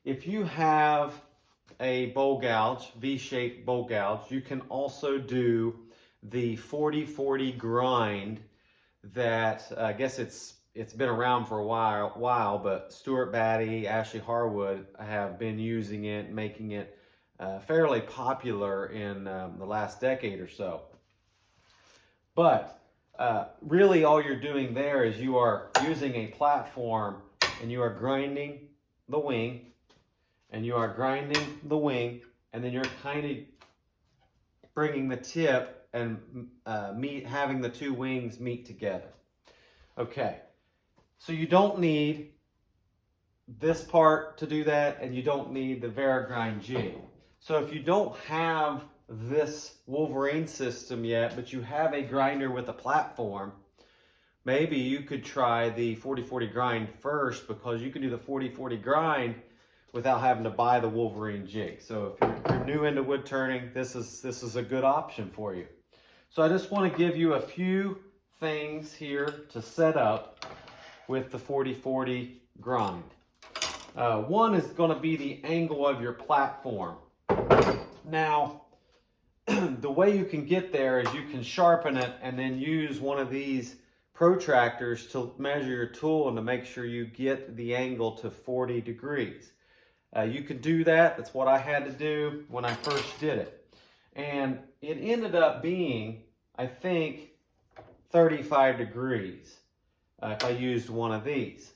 if you have a bowl gouge, V-shaped bowl gouge, you can also do the 40-40 grind that I guess it's been around for a while, but Stuart Batty, Ashley Harwood have been using it, making it fairly popular in the last decade or so. But really all you're doing there is you are using a platform and you are grinding the wing, and you are grinding the wing, and then you're kind of bringing the tip and having the two wings meet together. Okay, so you don't need this part to do that, and you don't need the Varigrind jig. So if you don't have this Wolverine system yet, but you have a grinder with a platform, maybe you could try the 40-40 grind first, because you can do the 40-40 grind without having to buy the Wolverine jig. So if you're new into wood turning, this is a good option for you. So I just want to give you a few things here to set up with the 40-40 grind. One is going to be the angle of your platform. Now, the way you can get there is you can sharpen it and then use one of these protractors to measure your tool and to make sure you get the angle to 40 degrees. You can do that. That's what I had to do when I first did it. And it ended up being, I think, 35 degrees if I used one of these.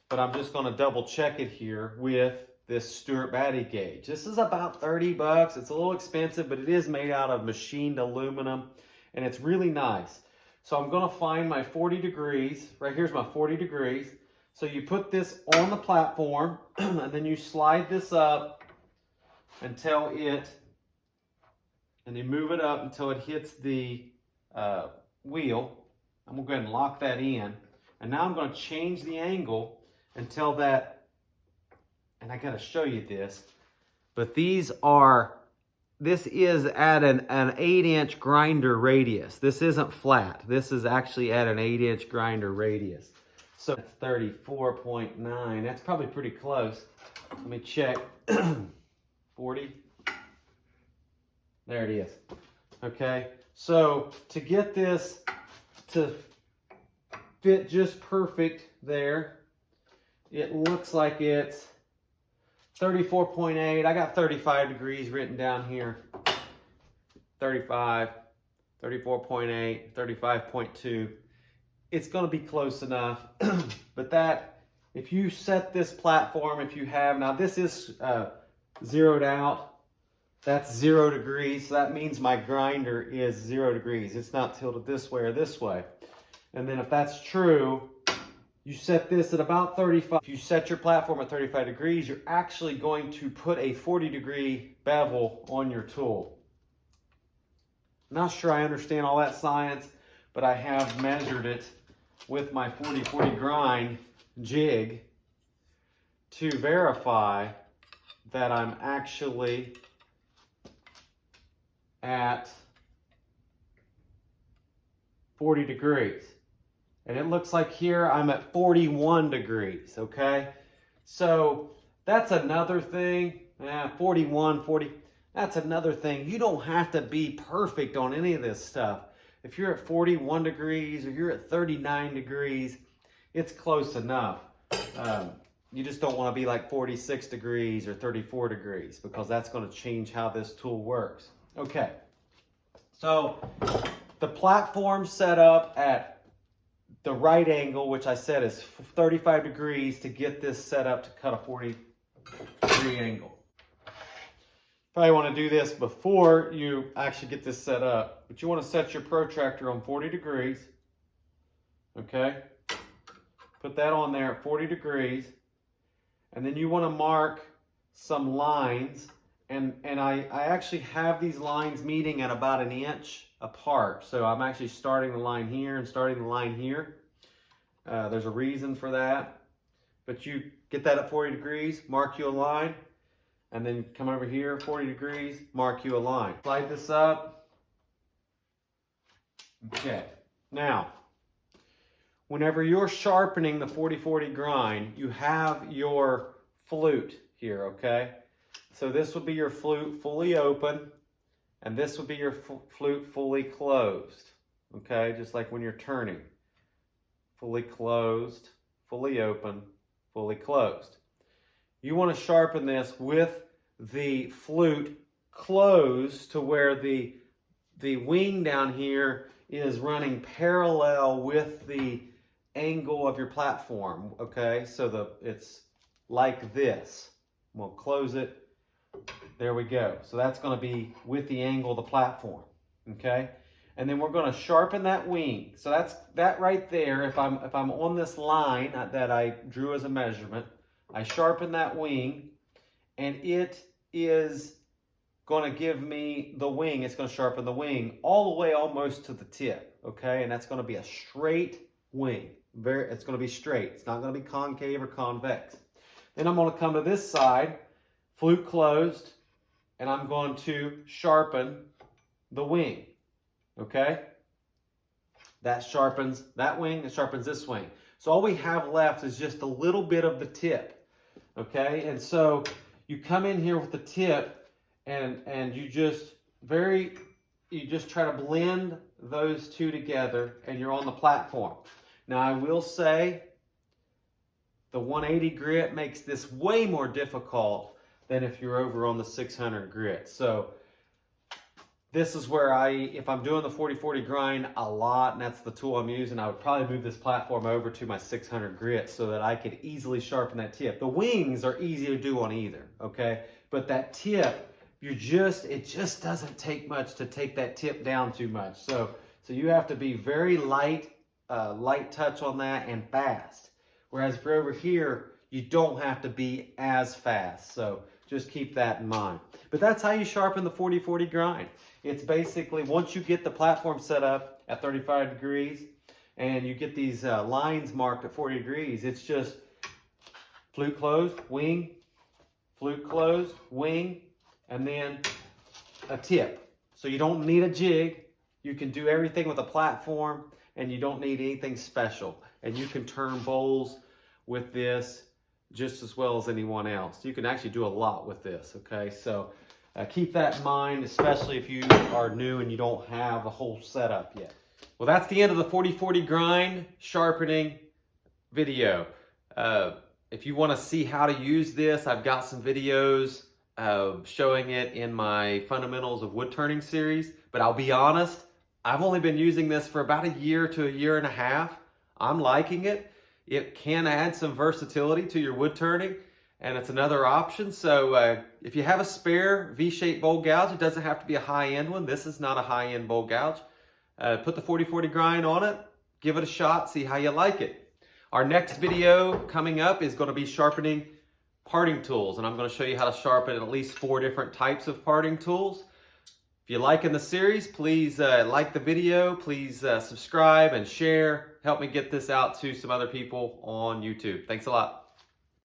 But I'm just going to double check it here with this Stuart Batty gauge. This is about 30 bucks. It's a little expensive, but it is made out of machined aluminum, and it's really nice. So I'm going to find my 40 degrees. Right here's my 40 degrees. So you put this on the platform, and then you slide this up until and you move it up until it hits the wheel. I'm going to go ahead and lock that in. And now I'm going to change the angle until that, and I got to show you this, but this is at an 8-inch grinder radius. This isn't flat. This is actually at an 8-inch grinder radius. So that's 34.9. That's probably pretty close. Let me check. 40. There it is. Okay. So to get this to fit just perfect there, it looks like it's 34.8. I got 35 degrees written down here. 35, 34.8, 35.2. It's going to be close enough. But that, if you set this platform, if you have, now this is zeroed out. That's 0 degrees. So that means my grinder is 0 degrees. It's not tilted this way or this way. And then if that's true, you set this at about 35. If you set your platform at 35 degrees, you're actually going to put a 40-degree bevel on your tool. Not sure I understand all that science, but I have measured it with my 40-40 grind jig to verify that I'm actually at 40 degrees. And it looks like here I'm at 41 degrees, okay? So that's another thing. 41, 40, that's another thing. You don't have to be perfect on any of this stuff. If you're at 41 degrees or you're at 39 degrees, it's close enough. You just don't want to be like 46 degrees or 34 degrees, because that's going to change how this tool works. Okay, so the platform set up at the right angle, which I said is 35 degrees to get this set up to cut a 40-degree angle. Probably want to do this before you actually get this set up, but you want to set your protractor on 40 degrees. Okay, put that on there at 40 degrees, and then you want to mark some lines, and I actually have these lines meeting at about 1 inch apart. So I'm actually starting the line here and starting the line here. There's a reason for that, but you get that at 40 degrees, mark you a line, and then come over here, 40 degrees, mark you a line. Slide this up. Okay, now, whenever you're sharpening the 40-40 grind, you have your flute here, okay? So this would be your flute fully open, and this would be your flute fully closed, okay? Just like when you're turning. Fully closed, fully open, fully closed. You want to sharpen this with the flute closed to where the wing down here is running parallel with the angle of your platform, okay? So it's like this. We'll close it. There we go. So that's going to be with the angle of the platform, okay? And then we're going to sharpen that wing. So that's that right there. If I'm on this line that I drew as a measurement, I sharpen that wing, and it is going to give me the wing. It's going to sharpen the wing all the way almost to the tip, okay? And that's going to be a straight wing. It's going to be straight. It's not going to be concave or convex. Then I'm going to come to this side, flute closed, and I'm going to sharpen the wing, okay? That sharpens that wing, it sharpens this wing. So all we have left is just a little bit of the tip, okay? And so you come in here with the tip, and you just try to blend those two together, and you're on the platform. Now I will say the 180 grit makes this way more difficult than if you're over on the 600 grit. So this is where if I'm doing the 40-40 grind a lot, and that's the tool I'm using, I would probably move this platform over to my 600 grit so that I could easily sharpen that tip. The wings are easy to do on either, okay? But that tip, it just doesn't take much to take that tip down too much. So you have to be very light touch on that and fast. Whereas if you're over here, you don't have to be as fast. So just keep that in mind. But that's how you sharpen the 40-40 grind. It's basically, once you get the platform set up at 35 degrees and you get these lines marked at 40 degrees, it's just flute closed, wing, flute closed, wing, and then a tip. So you don't need a jig. You can do everything with a platform, and you don't need anything special. And you can turn bowls with this just as well as anyone else. You can actually do a lot with this, okay? So keep that in mind, especially if you are new and you don't have a whole setup yet. Well, that's the end of the 40-40 grind sharpening video. If you want to see how to use this, I've got some videos showing it in my Fundamentals of Wood Turning series. But I'll be honest, I've only been using this for about a year to a year and a half. I'm liking it. It can add some versatility to your wood turning, and it's another option. So if you have a spare V-shaped bowl gouge, it doesn't have to be a high-end one. This is not a high-end bowl gouge. Put the 40-40 grind on it, give it a shot, see how you like it. Our next video coming up is going to be sharpening parting tools, and I'm going to show you how to sharpen at least 4 different types of parting tools. If you're liking the series, please like the video, please subscribe and share. Help me get this out to some other people on YouTube. Thanks a lot.